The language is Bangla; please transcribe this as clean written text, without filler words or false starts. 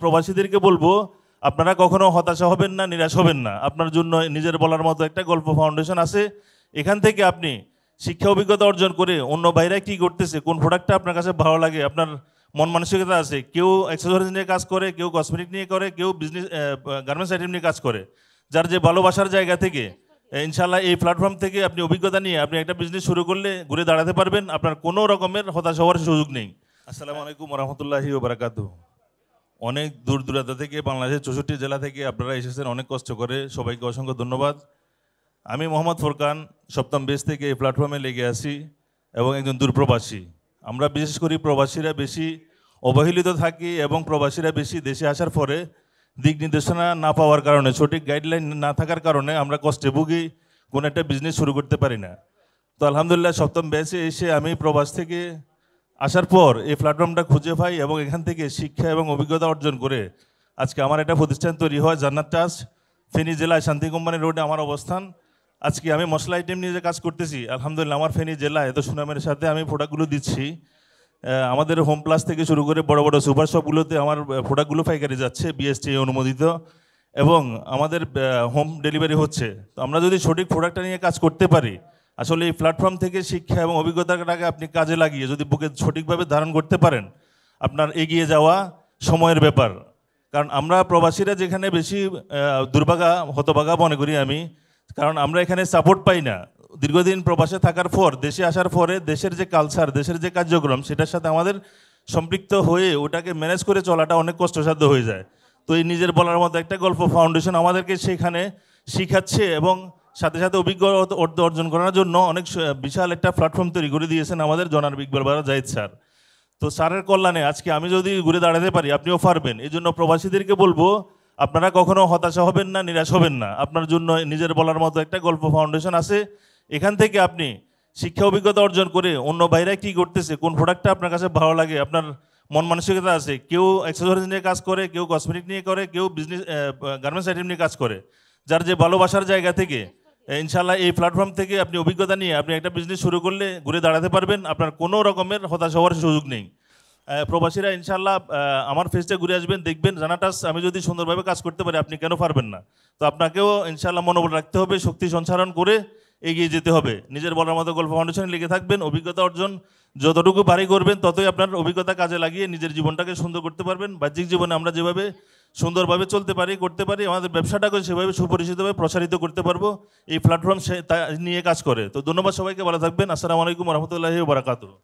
প্রবাসীদেরকে বলবো আপনারা কখনো হতাশা হবেন না, নিরাশ হবেন না। আপনার জন্য নিজের বলার মতো একটা গল্প ফাউন্ডেশন আছে। এখান থেকে আপনি শিক্ষা অভিজ্ঞতা অর্জন করে অন্য বাইরে কি করতেছে, কোন প্রোডাক্টটা আপনার কাছে ভালো লাগে, আপনার মন মানসিকতা আছে। কেউ অ্যাক্সেসরিজ নিয়ে কাজ করে, কেউ কসমেটিক নিয়ে করে, কেউ বিজনেস গার্মেন্টস আইটেম নিয়ে কাজ করে। যার যে ভালোবাসার জায়গা থেকে ইনশাল্লাহ এই প্ল্যাটফর্ম থেকে আপনি অভিজ্ঞতা নিয়ে আপনি একটা বিজনেস শুরু করলে ঘুরে দাঁড়াতে পারবেন। আপনার কোনো রকমের হতাশ হওয়ার সুযোগ নেই। আসসালামু আলাইকুম রহমতুল্লাহি ওবারাকাতুহু। অনেক দূর দূরান্ত থেকে বাংলাদেশের 64 জেলা থেকে আপনারা এসেছেন অনেক কষ্ট করে, সবাইকে অসংখ্য ধন্যবাদ। আমি মোহাম্মদ ফোরকান, সপ্তম বেস থেকে এই প্ল্যাটফর্মে লেগে আছি এবং একজন দূরপ্রবাসী। আমরা বিশেষ করে প্রবাসীরা বেশি অবহেলিত থাকি এবং প্রবাসীরা বেশি দেশে আসার পরে দিক নির্দেশনা না পাওয়ার কারণে, সঠিক গাইডলাইন না থাকার কারণে আমরা কষ্টে ভুগি, কোনো একটা বিজনেস শুরু করতে পারি না। তো আলহামদুলিল্লাহ সপ্তম ব্যাচে এসে আমি প্রবাস থেকে আসার পর এই প্ল্যাটফর্মটা খুঁজে পাই এবং এখান থেকে শিক্ষা এবং অভিজ্ঞতা অর্জন করে আজকে আমার একটা প্রতিষ্ঠান তৈরি হয়, জান্নাত ট্রাস্ট। ফেনী জেলায় শান্তি কোম্পানি রোডে আমার অবস্থান। আজকে আমি মশলা আইটেম নিয়ে যে কাজ করতেছি, আলহামদুলিল্লাহ আমার ফেনী জেলায় এত সুনামের সাথে আমি প্রোডাক্টগুলো দিচ্ছি। আমাদের হোম প্লাস থেকে শুরু করে বড় বড় সুপার শপগুলোতে আমার প্রোডাক্টগুলো পাইকারি যাচ্ছে, বিএসটি অনুমোদিত, এবং আমাদের হোম ডেলিভারি হচ্ছে। তো আমরা যদি সঠিক প্রোডাক্টটা নিয়ে কাজ করতে পারি, আসলে এই প্ল্যাটফর্ম থেকে শিক্ষা এবং অভিজ্ঞতাটাকে আপনি কাজে লাগিয়ে যদি বুকে সঠিকভাবে ধারণ করতে পারেন, আপনার এগিয়ে যাওয়া সময়ের ব্যাপার। কারণ আমরা প্রবাসীরা যেখানে বেশি দুর্ভাগা হতভাগা মনে করি আমি, কারণ আমরা এখানে সাপোর্ট পাই না। দীর্ঘদিন প্রবাসে থাকার পর দেশে আসার পরে দেশের যে কালচার, দেশের যে কার্যক্রম, সেটার সাথে আমাদের সম্পৃক্ত হয়ে ওটাকে ম্যানেজ করে চলাটা অনেক কষ্টসাধ্য হয়ে যায়। তো এই নিজের বলার মতো একটা গল্প ফাউন্ডেশন আমাদেরকে সেখানে শিখাচ্ছে এবং সাথে সাথে অভিজ্ঞতা অর্জন করার জন্য অনেক বিশাল একটা প্ল্যাটফর্ম তৈরি করে দিয়েছেন আমাদের জনাব ইকবাল বারা জাহিদ স্যার। তো স্যারের কল্যাণে আজকে আমি যদি ঘুরে দাঁড়াতে পারি, আপনিও পারবেন। এই জন্য প্রবাসীদেরকে বলবো আপনারা কখনো হতাশা হবেন না, নিরাশ হবেন না। আপনার জন্য নিজের বলার মতো একটা গল্প ফাউন্ডেশন আছে। এখান থেকে আপনি শিক্ষা অভিজ্ঞতা অর্জন করে অন্য বাইরে কি করতেছে, কোন প্রোডাক্টটা আপনার কাছে ভালো লাগে, আপনার মন মানসিকতা আছে। কেউ অ্যাক্সেসরিজ নিয়ে কাজ করে, কেউ কসমেটিক নিয়ে করে, কেউ বিজনেস গার্মেন্টস আইটেম নিয়ে কাজ করে। যার যে ভালোবাসার জায়গা থেকে ইনশাল্লাহ এই প্ল্যাটফর্ম থেকে আপনি অভিজ্ঞতা নিয়ে আপনি একটা বিজনেস শুরু করলে ঘুরে দাঁড়াতে পারবেন। আপনার কোনো রকমের হতাশ হওয়ার সুযোগ নেই। প্রবাসীরা ইনশাল্লাহ আমার ফেসটা ঘুরে আসবেন, দেখবেন জানাটাস আমি যদি সুন্দরভাবে কাজ করতে পারি, আপনি কেন পারবেন না? তো আপনাকেও ইনশাল্লাহ মনোবল রাখতে হবে, শক্তি সঞ্চারণ করে এগিয়ে যেতে হবে। নিজের বলার মতো গল্প ফাউন্ডেশনে লেগে থাকবেন, অভিজ্ঞতা অর্জন যতটুকু ভারী করবেন ততই আপনার অভিজ্ঞতা কাজে লাগিয়ে নিজের জীবনটাকে সুন্দর করতে পারবেন। বাহ্যিক জীবনে আমরা যেভাবে সুন্দরভাবে চলতে পারি, করতে পারি, আমাদের ব্যবসাটাকে সেভাবে সুপরিচিতভাবে প্রসারিত করতে পারবো। এই প্ল্যাটফর্ম নিয়ে কাজ করে। তো ধন্যবাদ সবাইকে, ভালো থাকবেন। আসসালামু আলাইকুম রহমতুল্লাহি ওয়া বারাকাতুহু।